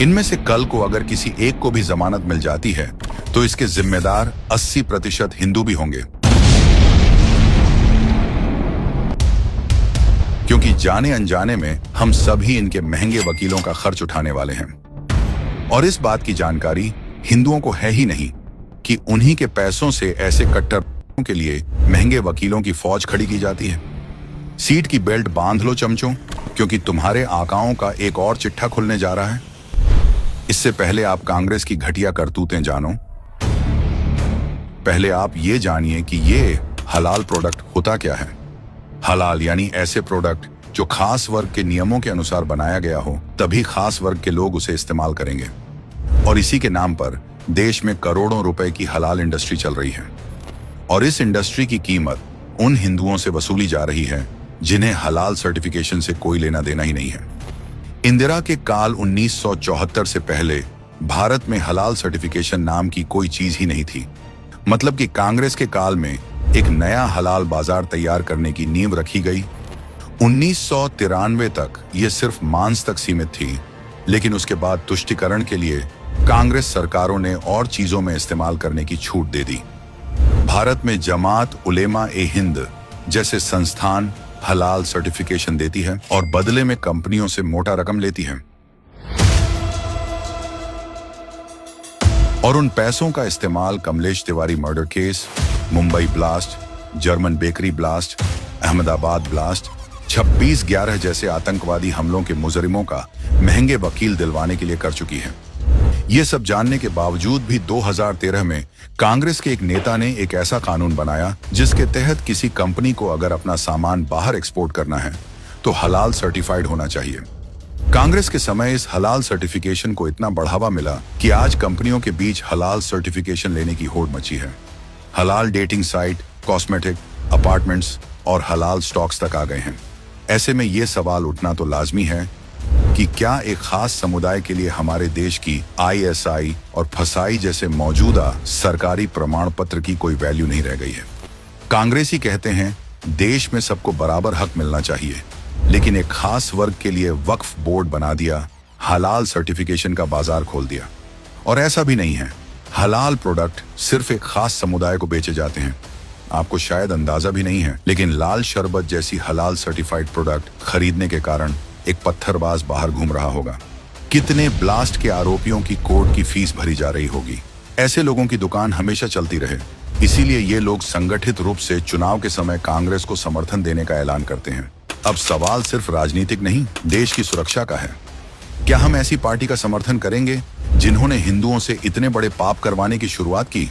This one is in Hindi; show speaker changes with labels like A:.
A: इनमें से कल को अगर किसी एक को भी जमानत मिल जाती है तो इसके जिम्मेदार 80% हिंदू भी होंगे, क्योंकि जाने अनजाने में हम सभी इनके महंगे वकीलों का खर्च उठाने वाले हैं। और इस बात की जानकारी हिंदुओं को है ही नहीं कि उन्हीं के पैसों से ऐसे कट्टर के लिए महंगे वकीलों की फौज खड़ी की जाती है। सीट की बेल्ट बांध लो चमचों, क्योंकि तुम्हारे आकाओं का एक और चिट्ठा खुलने जा रहा है। इससे पहले आप कांग्रेस की घटिया करतूतें जानो, पहले आप ये जानिए कि ये हलाल प्रोडक्ट होता क्या है। हलाल यानी ऐसे प्रोडक्ट जो खास वर्ग के नियमों के अनुसार बनाया गया हो, तभी खास वर्ग के लोग उसे इस्तेमाल करेंगे। और इसी के नाम पर देश में करोड़ों रुपए की हलाल इंडस्ट्री चल रही है। और इस इंडस्ट्री की कीमत उन हिंदुओं से वसूली जा रही है जिन्हें हलाल सर्टिफिकेशन से कोई लेना देना ही नहीं है। इंदिरा के काल 1974 से पहले भारत में हलाल सर्टिफिकेशन नाम की कोई चीज ही नहीं थी। मतलब कि कांग्रेस के काल में एक नया हलाल बाजार तैयार करने की नींव रखी गई। 1993 तक यह सिर्फ मांस तक सीमित थी, लेकिन उसके बाद तुष्टिकरण के लिए कांग्रेस सरकारों ने और चीजों में इस्तेमाल करने की छूट दे दी। भारत में जमात उलेमा ए हिंद जैसे संस्थान हलाल सर्टिफिकेशन देती है और बदले में कंपनियों से मोटा रकम लेती है, और उन पैसों का इस्तेमाल Kamlesh Tiwari murder case, Mumbai blast, German bakery blast, Ahmedabad blast, 26/11 जैसे आतंकवादी हमलों के मुजरिमों का महंगे वकील दिलवाने के लिए कर चुकी है। ये सब जानने के बावजूद भी 2013 में कांग्रेस के एक नेता ने एक ऐसा कानून बनाया जिसके तहत किसी कंपनी को अगर अपना सामान बाहर एक्सपोर्ट करना है तो हलाल सर्टिफाइड होना चाहिए। कांग्रेस के समय इस हलाल सर्टिफिकेशन को इतना बढ़ावा मिला कि आज कंपनियों के बीच हलाल सर्टिफिकेशन लेने की होड़ मची है। हलाल डेटिंग साइट, कॉस्मेटिक, अपार्टमेंट्स और हलाल स्टॉक्स तक आ गए हैं। ऐसे में ये सवाल उठना तो लाजमी है कि क्या एक खास समुदाय के लिए हमारे देश की ISI और फसाई जैसे मौजूदा सरकारी प्रमाण पत्र की कोई वैल्यू नहीं रह गई है। कांग्रेसी कहते हैं देश में सबको बराबर हक मिलना चाहिए, लेकिन एक खास वर्ग के लिए वक्फ बोर्ड बना दिया, हलाल सर्टिफिकेशन का बाजार खोल दिया। और ऐसा भी नहीं है, हलाल प्रोडक्ट सिर्फ एक खास समुदाय को बेचे जाते हैं। आपको शायद अंदाजा भी नहीं है, लेकिन लाल शरबत जैसी हलाल सर्टिफाइड प्रोडक्ट खरीदने के कारण एक पत्थरबाज बाहर घूम रहा होगा। कितने ब्लास्ट के आरोपियों की कोर्ट की फीस भरी जा रही होगी। ऐसे लोगों की दुकान हमेशा चलती रहे, इसीलिए ये लोग संगठित रूप से चुनाव के समय कांग्रेस को समर्थन देने का ऐलान करते हैं। अब सवाल सिर्फ राजनीतिक नहीं, देश की सुरक्षा का है। क्या हम ऐसी पार्टी का समर्थन करेंगे जिन्होंने हिंदुओं से इतने बड़े पाप करवाने की शुरुआत की?